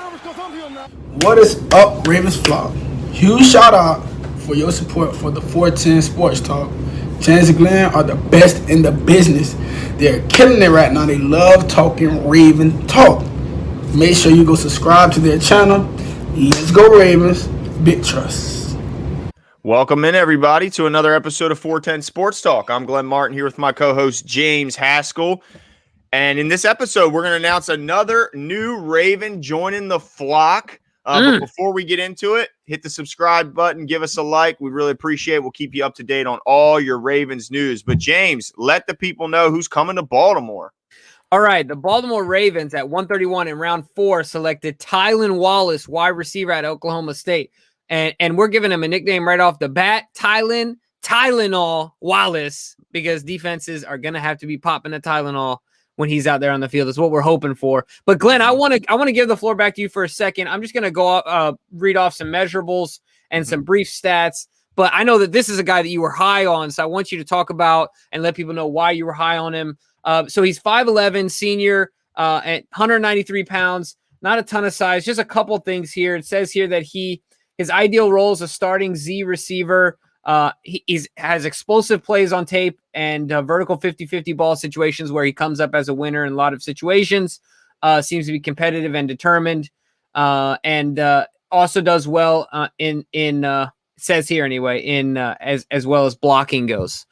What is up, Ravens flock? Huge shout out for your support for the 410 Sports Talk. James and Glenn are the best in the business. They're killing it right now. They love talking Raven talk. Make sure you go subscribe to their channel. Let's go Ravens. Big trust. Welcome in, everybody, to another episode of 410 Sports Talk. I'm Glenn Martin here with my co-host James Haskell. And in this episode, we're going to announce another new Raven joining the flock. But before we get into it, hit the subscribe button, give us a like. We really appreciate it. We'll keep you up to date on all your Ravens news. But James, let the people know who's coming to Baltimore. All right, the Baltimore Ravens at 131 in round 4 selected Tylan Wallace, wide receiver at Oklahoma State. And we're giving him a nickname right off the bat, Tylenol Wallace, because defenses are going to have to be popping a Tylenol when he's out there on the field. That's what we're hoping for. But Glenn, I want to give the floor back to you for a second. I'm just going to go up, read off some measurables and some brief stats. But I know that this is a guy that you were high on, so I want you to talk about and let people know why you were high on him. So he's 5'11", senior, at 193 pounds. Not a ton of size. Just a couple things here. It says here that his ideal role is a starting Z receiver. He has explosive plays on tape and vertical 50-50 ball situations where he comes up as a winner in a lot of situations. Seems to be competitive and determined, and also does well in says here anyway as well as blocking goes.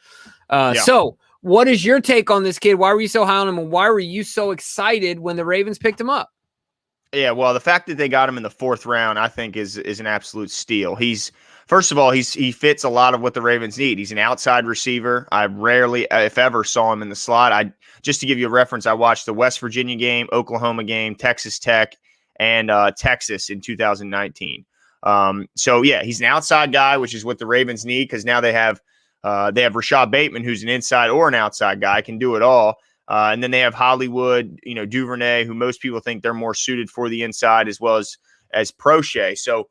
So what is your take on this kid? Why were you so high on him, and why were you so excited when the Ravens picked him up? Yeah, well, the fact that they got him in the 4th round, I think, is an absolute steal. First of all, he fits a lot of what the Ravens need. He's an outside receiver. I rarely, if ever, saw him in the slot. Just to give you a reference, I watched the West Virginia game, Oklahoma game, Texas Tech, and Texas in 2019. So yeah, he's an outside guy, which is what the Ravens need, because now they have Rashad Bateman, who's an inside or an outside guy, can do it all. And then they have Hollywood, Duvernay, who most people think they're more suited for the inside, as well as Prochet. So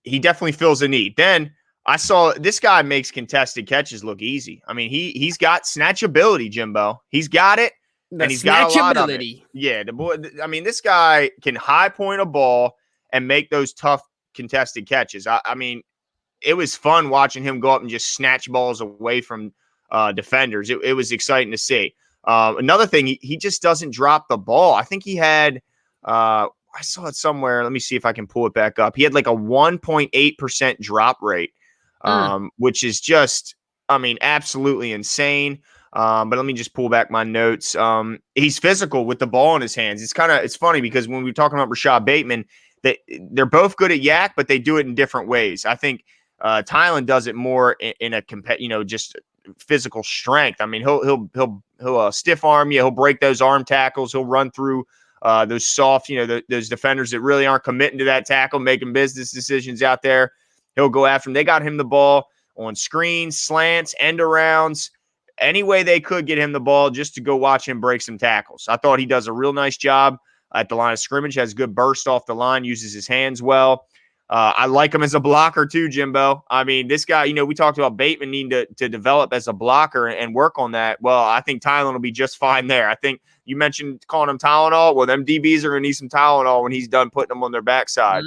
he definitely fills a need. Then I saw this guy makes contested catches look easy. I mean, he's got snatchability, Jimbo. He's got it, and he's got a lot of it. Yeah, the boy. I mean, this guy can high point a ball and make those tough contested catches. I mean, it was fun watching him go up and just snatch balls away from defenders. It was exciting to see. Another thing, he just doesn't drop the ball. I think he had, I saw it somewhere. Let me see if I can pull it back up. He had like a 1.8% drop rate, which is just, I mean, absolutely insane. But let me just pull back my notes. He's physical with the ball in his hands. It's funny because when we were talking about Rashad Bateman, they're both good at yak, but they do it in different ways. I think Tylan does it more in a just physical strength. I mean, he'll stiff arm you. He'll break those arm tackles. He'll run through those soft, those defenders that really aren't committing to that tackle, making business decisions out there. He'll go after them. They got him the ball on screens, slants, end arounds, any way they could get him the ball just to go watch him break some tackles. I thought he does a real nice job at the line of scrimmage, has good burst off the line, uses his hands well. I like him as a blocker too, Jimbo. I mean, this guy, we talked about Bateman needing to develop as a blocker and work on that. Well, I think Tylan will be just fine there. I think you mentioned calling him Tylenol. Well, them DBs are going to need some Tylenol when he's done putting them on their backside.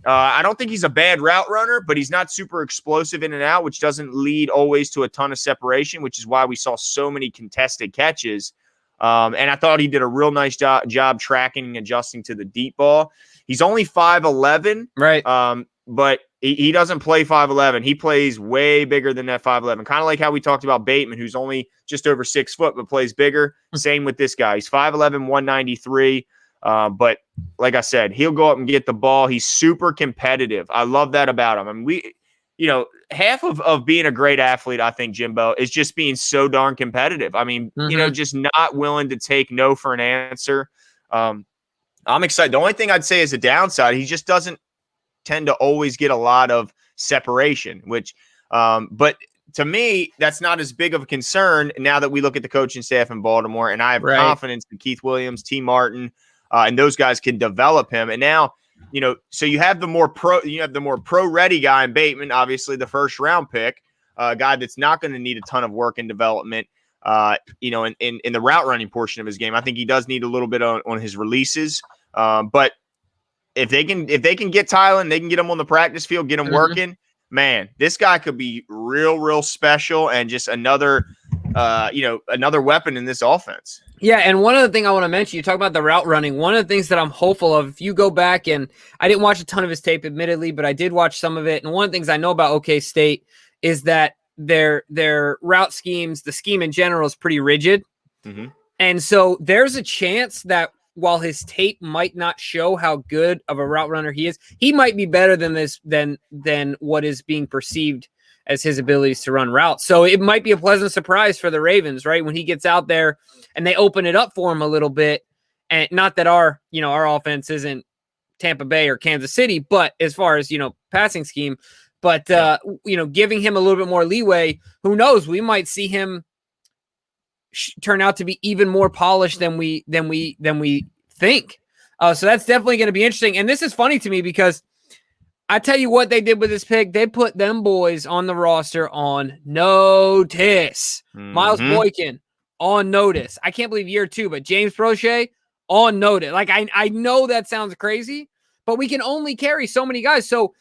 I don't think he's a bad route runner, but he's not super explosive in and out, which doesn't lead always to a ton of separation, which is why we saw so many contested catches. And I thought he did a real nice job tracking and adjusting to the deep ball. He's only 5'11", right? But he doesn't play 5'11". He plays way bigger than that 5'11". Kind of like how we talked about Bateman, who's only just over 6 foot, but plays bigger. Same with this guy. He's 5'11", 193. But like I said, he'll go up and get the ball. He's super competitive. I love that about him. I mean, half of being a great athlete, I think, Jimbo, is just being so darn competitive. I mean, just not willing to take no for an answer. I'm excited. The only thing I'd say is a downside, he just doesn't tend to always get a lot of separation, but to me, that's not as big of a concern now that we look at the coaching staff in Baltimore, and I have confidence in Keith Williams, T. Martin, and those guys can develop him. And now, so you have the more pro-ready guy in Bateman, obviously the first round pick, a guy that's not going to need a ton of work and development. In the route running portion of his game. I think he does need a little bit on his releases. But if they can get Tylan, they can get him on the practice field, get him working. Man, this guy could be real special and just another weapon in this offense. Yeah, and one other thing I want to mention, you talk about the route running. One of the things that I'm hopeful of, if you go back, and I didn't watch a ton of his tape, admittedly, but I did watch some of it. And one of the things I know about OK State is that their route schemes, the scheme in general, is pretty rigid. Mm-hmm. And so there's a chance that while his tape might not show how good of a route runner he is, he might be better than what is being perceived as his abilities to run routes. So it might be a pleasant surprise for the Ravens, right? When he gets out there and they open it up for him a little bit. And not that our offense isn't Tampa Bay or Kansas City, but as far as, passing scheme, but, giving him a little bit more leeway, who knows, we might see him turn out to be even more polished than we think. So that's definitely going to be interesting. And this is funny to me because I tell you what they did with this pick. They put them boys on the roster on notice. Mm-hmm. Miles Boykin on notice. I can't believe year 2, but James Prochet on notice. Like I know that sounds crazy, but we can only carry so many guys. So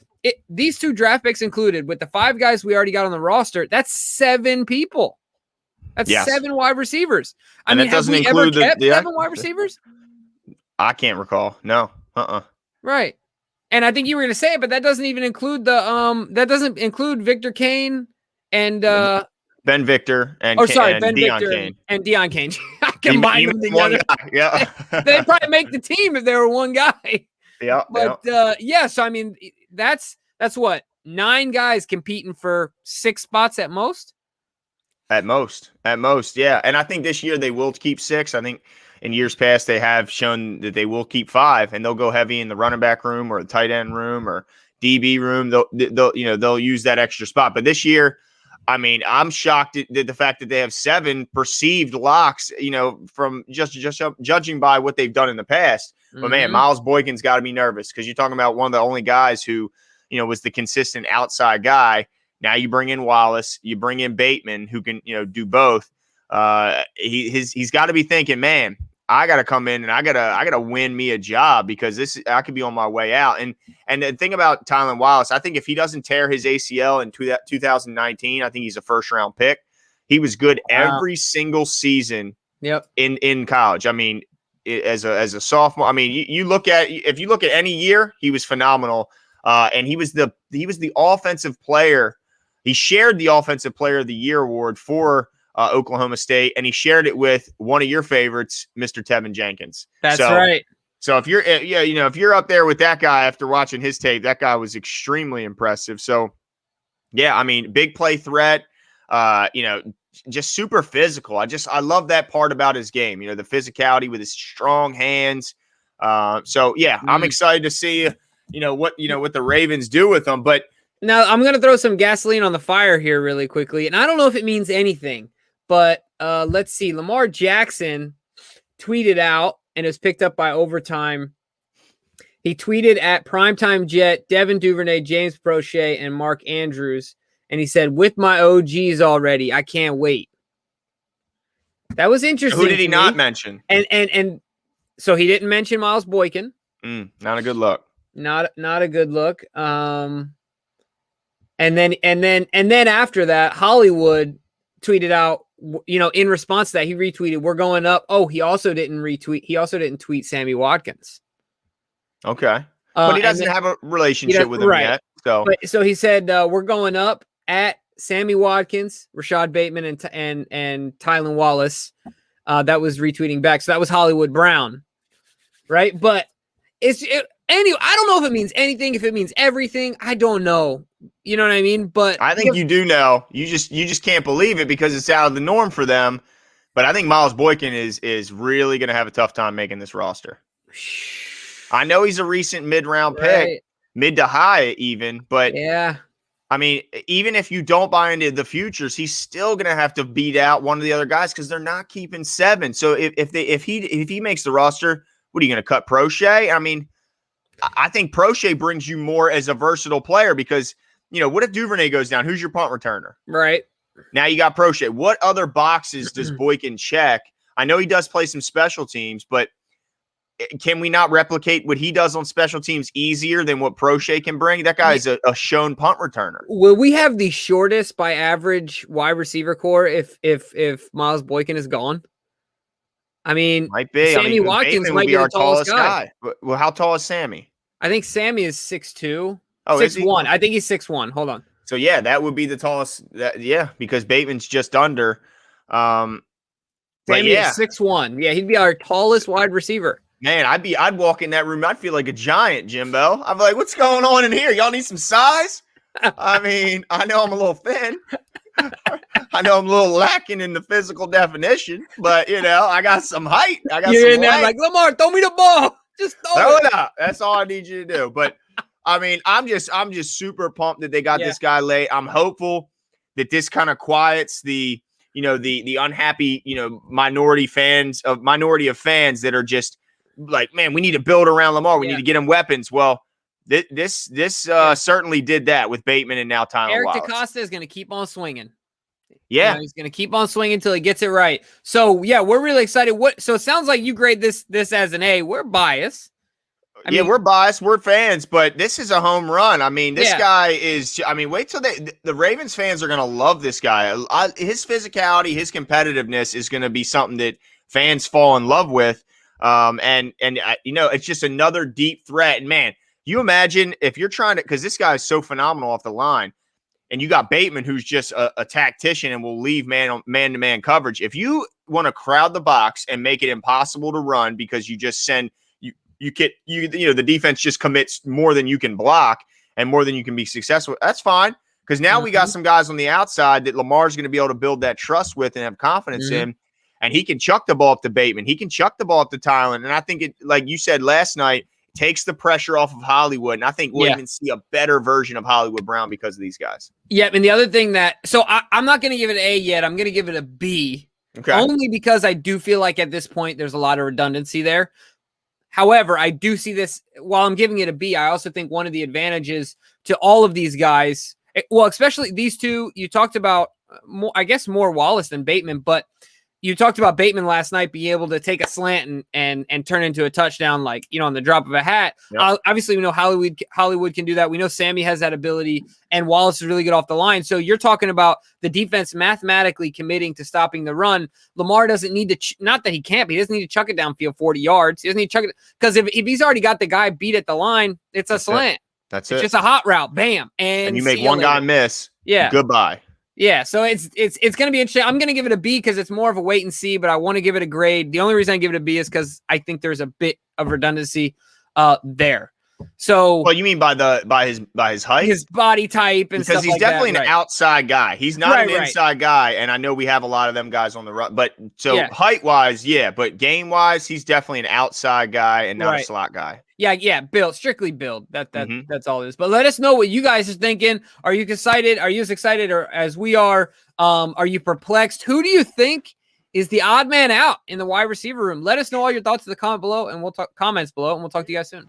these 2 draft picks included, with the 5 guys we already got on the roster, that's 7 people. That's 7 wide receivers. I mean, have we ever kept 7 wide receivers? I can't recall. No. Right. And I think you were going to say it, but that doesn't even include that doesn't include Victor Kane and Ben Victor and Ben Deion Victor Kane. And Deion Kane. I combine them together. Yeah. They'd probably make the team if they were one guy. Yeah. But so I mean, that's what, 9 guys competing for 6 spots at most. At most, yeah. And I think this year they will keep 6. I think in years past they have shown that they will keep 5, and they'll go heavy in the running back room or the tight end room or DB room. They'll use that extra spot. But this year, I mean, I'm shocked at the fact that they have 7 perceived locks. From just judging by what they've done in the past. Mm-hmm. But man, Miles Boykin's got to be nervous because you're talking about one of the only guys who, was the consistent outside guy. Now you bring in Wallace, you bring in Bateman, who can, do both. He's got to be thinking, man, I got to come in and I gotta win me a job because I could be on my way out. And the thing about Tylan Wallace, I think if he doesn't tear his ACL in 2019, I think he's a first round pick. He was good every single season. Yep. In college. I mean, as a sophomore, I mean, if you look at any year, he was phenomenal. And he was the offensive player. He shared the Offensive Player of the Year award for Oklahoma State, and he shared it with one of your favorites, Mr. Tevin Jenkins. That's right. So if you're up there with that guy after watching his tape, that guy was extremely impressive. So, yeah, I mean, big play threat, just super physical. I love that part about his game, the physicality with his strong hands. So, yeah, I'm excited to see, what the Ravens do with him. But now I'm going to throw some gasoline on the fire here really quickly. And I don't know if it means anything, but let's see. Lamar Jackson tweeted out, and it was picked up by Overtime. He tweeted at Primetime Jet, Devin Duvernay, James Prochet, and Mark Andrews. And he said, with my OGs already, I can't wait. That was interesting. Who did he not mention? And so he didn't mention Miles Boykin. Not a good look. Not a good look. And then after that, Hollywood tweeted out, in response to that, he retweeted, "We're going up." Oh, he also didn't tweet Sammy Watkins. Okay. But he doesn't have a relationship with him yet. So he said, "We're going up at Sammy Watkins, Rashad Bateman, and Tylan Wallace." That was retweeting back. So that was Hollywood Brown. Right. But anyway, I don't know if it means anything, if it means everything. I don't know. You know what I mean? But I think you do know. You just can't believe it because it's out of the norm for them. But I think Miles Boykin is really going to have a tough time making this roster. I know he's a recent mid-round pick, mid to high even, but yeah. I mean, even if you don't buy into the futures, he's still going to have to beat out one of the other guys because they're not keeping 7. So if he makes the roster, what are you going to cut Prochet? I mean, I think Prochet brings you more as a versatile player because, what if Duvernay goes down? Who's your punt returner? Right. Now you got Prochet. What other boxes does Boykin check? I know he does play some special teams, but can we not replicate what he does on special teams easier than what Prochet can bring? That guy is a shown punt returner. Will we have the shortest by average wide receiver core if Miles Boykin is gone? I mean, Might be. Sammy Watkins Bateman might would be the our tallest guy. Well, how tall is Sammy? I think Sammy is 6'2". Oh, 6'1". I think he's 6'1". Hold on. So yeah, that would be the tallest. Because Bateman's just under. Sammy is 6'1". Yeah, he'd be our tallest wide receiver. Man, I'd walk in that room. I'd feel like a giant, Jimbo. I'd be like, what's going on in here? Y'all need some size? I mean, I know I'm a little thin. I know I'm a little lacking in the physical definition, but I got some height. I got You're some in there height. like, Lamar, throw me the ball. Just throw it up. That's all I need you to do. But I mean, I'm just super pumped that they got this guy late. I'm hopeful that this kind of quiets the unhappy, minority of fans that are just like, man, we need to build around Lamar. We need to get him weapons. Well, this certainly did that with Bateman and now Tylan Wallace. Eric DaCosta is going to keep on swinging. Yeah, he's going to keep on swinging until he gets it right. So yeah, we're really excited. So it sounds like you grade this as an A. We're biased. I mean, we're biased. We're fans, but this is a home run. I mean, this guy is. I mean, wait till the Ravens fans are going to love this guy. His physicality, his competitiveness is going to be something that fans fall in love with. It's just another deep threat. And man, you imagine if you're trying to, because this guy is so phenomenal off the line, and you got Bateman, who's just a tactician and will leave man-to-man coverage. If you want to crowd the box and make it impossible to run because you just send the defense just commits more than you can block and more than you can be successful. That's fine, because now we got some guys on the outside that Lamar's going to be able to build that trust with and have confidence in. And he can chuck the ball up to Bateman. He can chuck the ball up to Tylan. And I think it, like you said last night, takes the pressure off of Hollywood. And I think we'll even see a better version of Hollywood Brown because of these guys. Yeah, and the other thing I'm not going to give it an A yet. I'm going to give it a B. Okay. Only because I do feel like at this point there's a lot of redundancy there. However, I do see this, while I'm giving it a B, I also think one of the advantages to all of these guys, well, especially these two, you talked about more Wallace than Bateman, but you talked about Bateman last night being able to take a slant and turn into a touchdown, like, on the drop of a hat. Yep. Obviously, we know Hollywood can do that. We know Sammy has that ability, and Wallace is really good off the line. So you're talking about the defense mathematically committing to stopping the run. Lamar doesn't need to, not that he can't, but he doesn't need to chuck it downfield 40 yards. He doesn't need to chuck it, because if he's already got the guy beat at the line, it's a slant. That's it's just a hot route. Bam. And you make one guy miss. Yeah. Goodbye. Yeah, so it's going to be interesting. I'm going to give it a B because it's more of a wait and see, but I want to give it a grade. The only reason I give it a B is because I think there's a bit of redundancy there. So, well, you mean by his height, his body type, and because stuff he's definitely an outside guy. He's not an inside guy, and I know we have a lot of them guys on the run. But height wise, but game wise, he's definitely an outside guy and not a slot guy. Yeah, build, strictly build. That's all it is. But let us know what you guys are thinking. Are you excited? Are you as excited or as we are? Are you perplexed? Who do you think is the odd man out in the wide receiver room? Let us know all your thoughts in the comments below, and we'll talk to you guys soon.